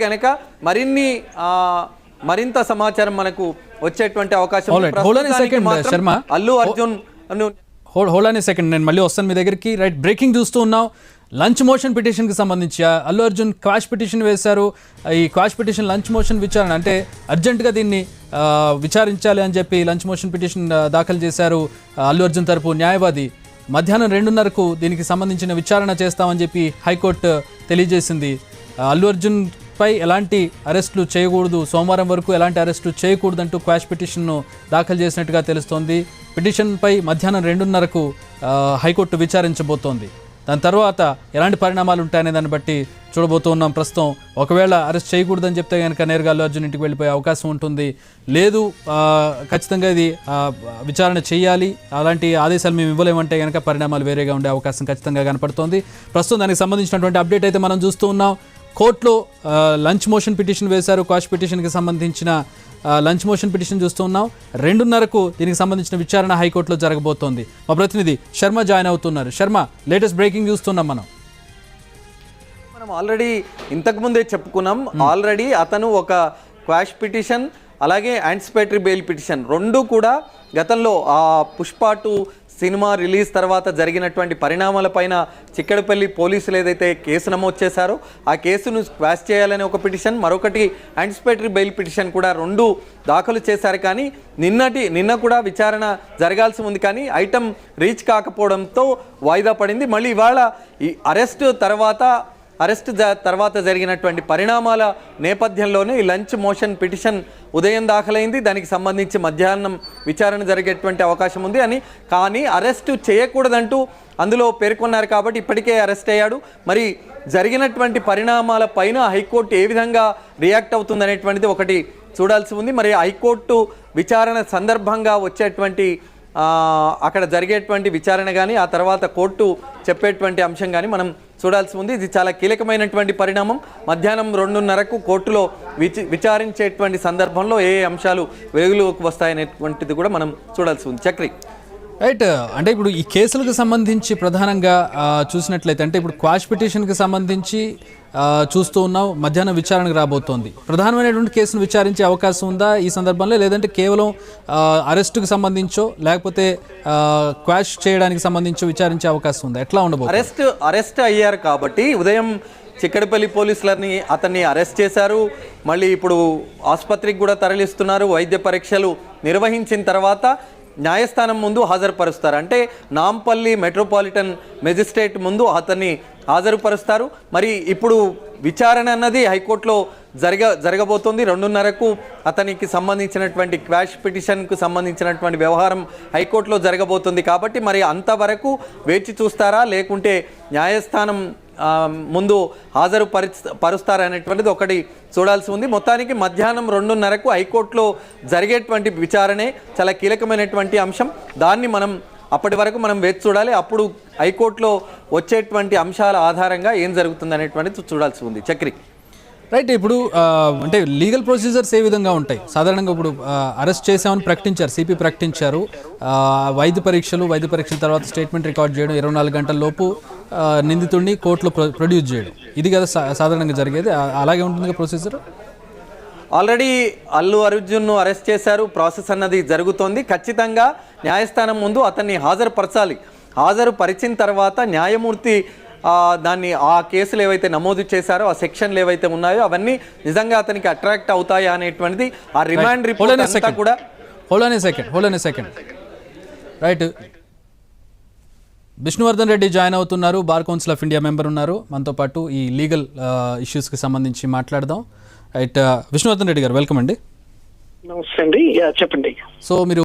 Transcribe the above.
కనుక మరింత సమాచారం మనకు వచ్చేటువంటి అవకాశం ఉంది. అల్లు అర్జున్ హోల్డ్ అనే సెకండ్ నేను మళ్ళీ వస్తాను మీ దగ్గరికి. రైట్, బ్రేకింగ్ చూస్తూ ఉన్నాం. లంచ్ మోషన్ పిటిషన్కి సంబంధించి అల్లు అర్జున్ క్వాష్ పిటిషన్ వేశారు. ఈ క్వాష్ పిటిషన్ లంచ్ మోషన్ విచారణ అంటే అర్జెంటుగా దీన్ని విచారించాలి అని చెప్పి లంచ్ మోషన్ పిటిషన్ దాఖలు చేశారు అల్లు అర్జున్ తరపు న్యాయవాది. మధ్యాహ్నం 2:30కు దీనికి సంబంధించిన విచారణ చేస్తామని చెప్పి హైకోర్టు తెలియజేసింది. అల్లు అర్జున్ పై ఎలాంటి అరెస్టులు చేయకూడదు, సోమవారం వరకు ఎలాంటి అరెస్టులు చేయకూడదంటూ క్వాష్ పిటిషన్ను దాఖలు చేసినట్టుగా తెలుస్తోంది. పిటిషన్పై మధ్యాహ్నం 2:30కు హైకోర్టు విచారించబోతోంది. దాని తర్వాత ఎలాంటి పరిణామాలు ఉంటాయనే దాన్ని బట్టి చూడబోతున్నాం. ప్రస్తుతం ఒకవేళ అరెస్ట్ చేయకూడదని చెప్తే కనుక నేరుగా అల్లు అర్జున్ ఇంటికి వెళ్ళిపోయే అవకాశం ఉంటుంది. లేదు ఖచ్చితంగా ఇది విచారణ చేయాలి, అలాంటి ఆదేశాలు మేము ఇవ్వలేమంటే కనుక పరిణామాలు వేరేగా ఉండే అవకాశం ఖచ్చితంగా కనపడుతోంది. ప్రస్తుతం దానికి సంబంధించినటువంటి అప్డేట్ అయితే మనం చూస్తూ ఉన్నాం. కోర్టులో లంచ్ మోషన్ పిటిషన్ వేశారు. క్వాష్ పిటిషన్కి సంబంధించిన లంచ్ మోషన్ పిటిషన్ చూస్తూ ఉన్నాం. 2:30కు దీనికి సంబంధించిన విచారణ హైకోర్టులో జరగబోతోంది. మా ప్రతినిధి శర్మ జాయిన్ అవుతున్నారు. శర్మ, లేటెస్ట్ బ్రేకింగ్ చూస్తున్నాం. మనం ఆల్రెడీ ఇంతకుముందే చెప్పుకున్నాం. ఆల్రెడీ అతను ఒక క్వాష్ పిటిషన్ అలాగే యాంటిసిపేటరీ బెయిల్ పిటిషన్ రెండు కూడా గతంలో ఆ పుష్ప 2 సినిమా రిలీజ్ తర్వాత జరిగినటువంటి పరిణామాలపైన చిక్కడపల్లి పోలీసులు ఏదైతే కేసు నమోదు చేశారో ఆ కేసును క్వాష్ చేయాలని ఒక పిటిషన్, మరొకటి యాంటిసిపేటరీ బెయిల్ పిటిషన్ కూడా రెండు దాఖలు చేశారు. కానీ నిన్న కూడా విచారణ జరగాల్సి ఉంది, కానీ ఐటమ్ రీచ్ కాకపోవడంతో వాయిదా పడింది. మళ్ళీ ఇవాళ ఈ అరెస్ట్ తర్వాత జరిగినటువంటి పరిణామాల నేపథ్యంలోనే ఈ లంచ్ మోషన్ పిటిషన్ ఉదయం దాఖలైంది. దానికి సంబంధించి మధ్యాహ్నం విచారణ జరిగేటువంటి అవకాశం ఉంది కానీ అరెస్టు చేయకూడదంటూ అందులో పేర్కొన్నారు కాబట్టి ఇప్పటికే అరెస్ట్ అయ్యాడు. మరి జరిగినటువంటి పరిణామాల పైన హైకోర్టు ఏ విధంగా రియాక్ట్ అవుతుందనేటువంటిది ఒకటి చూడాల్సి ఉంది. మరి హైకోర్టు విచారణ సందర్భంగా వచ్చేటువంటి అక్కడ జరిగేటువంటి విచారణ కానీ ఆ తర్వాత కోర్టు చెప్పేటువంటి అంశం కానీ మనం చూడాల్సి ఉంది. ఇది చాలా కీలకమైనటువంటి పరిణామం. మధ్యాహ్నం 2:30కు కోర్టులో విచారించేటువంటి సందర్భంలో ఏ అంశాలు వెలుగులోకి వస్తాయనేటువంటిది కూడా మనం చూడాల్సి ఉంది. చక్రి, రైట్, అంటే ఇప్పుడు ఈ కేసులకు సంబంధించి ప్రధానంగా చూసినట్లయితే అంటే ఇప్పుడు క్వాష్ పిటిషన్కి సంబంధించి చూస్తూ ఉన్నాం. మధ్యాహ్నం విచారణకు రాబోతోంది. ప్రధానమైనటువంటి కేసును విచారించే అవకాశం ఉందా ఈ సందర్భంలో, లేదంటే కేవలం అరెస్టుకు సంబంధించో లేకపోతే క్వాష్ చేయడానికి సంబంధించి విచారించే అవకాశం ఉందా? ఎట్లా ఉండబోతుంది? అరెస్ట్ అయ్యారు కాబట్టి ఉదయం చిక్కడపల్లి పోలీసులని అతన్ని అరెస్ట్ చేశారు. మళ్ళీ ఇప్పుడు ఆసుపత్రికి కూడా తరలిస్తున్నారు. వైద్య పరీక్షలు నిర్వహించిన తర్వాత న్యాయస్థానం ముందు హాజరుపరుస్తారు. అంటే నాంపల్లి మెట్రోపాలిటన్ మెజిస్ట్రేట్ ముందు అతన్ని హాజరుపరుస్తారు. మరి ఇప్పుడు విచారణ అన్నది హైకోర్టులో జరగబోతోంది. 2:30కు అతనికి సంబంధించినటువంటి క్వాష్ పిటిషన్కు సంబంధించినటువంటి వ్యవహారం హైకోర్టులో జరగబోతుంది. కాబట్టి మరి అంతవరకు వేచి చూస్తారా, లేకుంటే న్యాయస్థానం ముందు పరుస్తారనేటువంటిది ఒకటి చూడాల్సి ఉంది. మొత్తానికి మధ్యాహ్నం 2:30కు హైకోర్టులో జరిగేటువంటి విచారణే చాలా కీలకమైనటువంటి అంశం. దాన్ని మనం అప్పటి వరకు మనం వేచి చూడాలి. అప్పుడు హైకోర్టులో వచ్చేటువంటి అంశాల ఆధారంగా ఏం జరుగుతుంది అనేటువంటిది చూడాల్సి ఉంది. చక్రి, రైట్, ఇప్పుడు అంటే లీగల్ ప్రొసీజర్స్ ఏ విధంగా ఉంటాయి? సాధారణంగా ఇప్పుడు అరెస్ట్ చేసామని ప్రకటించారు, సిపి ప్రకటించారు. వైద్య పరీక్షల తర్వాత స్టేట్మెంట్ రికార్డ్ చేయడం, 24 గంటల లోపు నిందితుడిని కోర్టులో ప్రొడ్యూస్ చేయడం, ఇది కదా సాధారణంగా జరిగేది. అలాగే ఉంటుంది ప్రొసీజర్. ఆల్రెడీ అల్లు అర్జున్ను అరెస్ట్ చేశారు. ప్రాసెస్ అన్నది జరుగుతోంది. ఖచ్చితంగా న్యాయస్థానం ముందు అతన్ని హాజరుపరచాలి. హాజరుపరిచిన తర్వాత న్యాయమూర్తి దాన్ని ఆ కేసులు ఏవైతే నమోదు చేశారో ఆ సెక్షన్లు ఏవైతే ఉన్నాయో అవన్నీ నిజంగా అతనికి అట్రాక్ట్ అవుతాయా అనేటువంటిది ఆ రిమాండ్ రిపోర్ట్ అంతా కూడా. Hold second right, Vishnuvardhan Reddy join అవుతున్నారు. Bar council of India member ఉన్నారు మనతో పాటు. ఈ లీగల్ ఇష్యూస్కి సంబంధించి మాట్లాడదాం. రైట్, విష్ణువర్ధన్ రెడ్డి గారు, వెల్కమ్ అండి. నమస్తే అండి, చెప్పండి. సో మీరు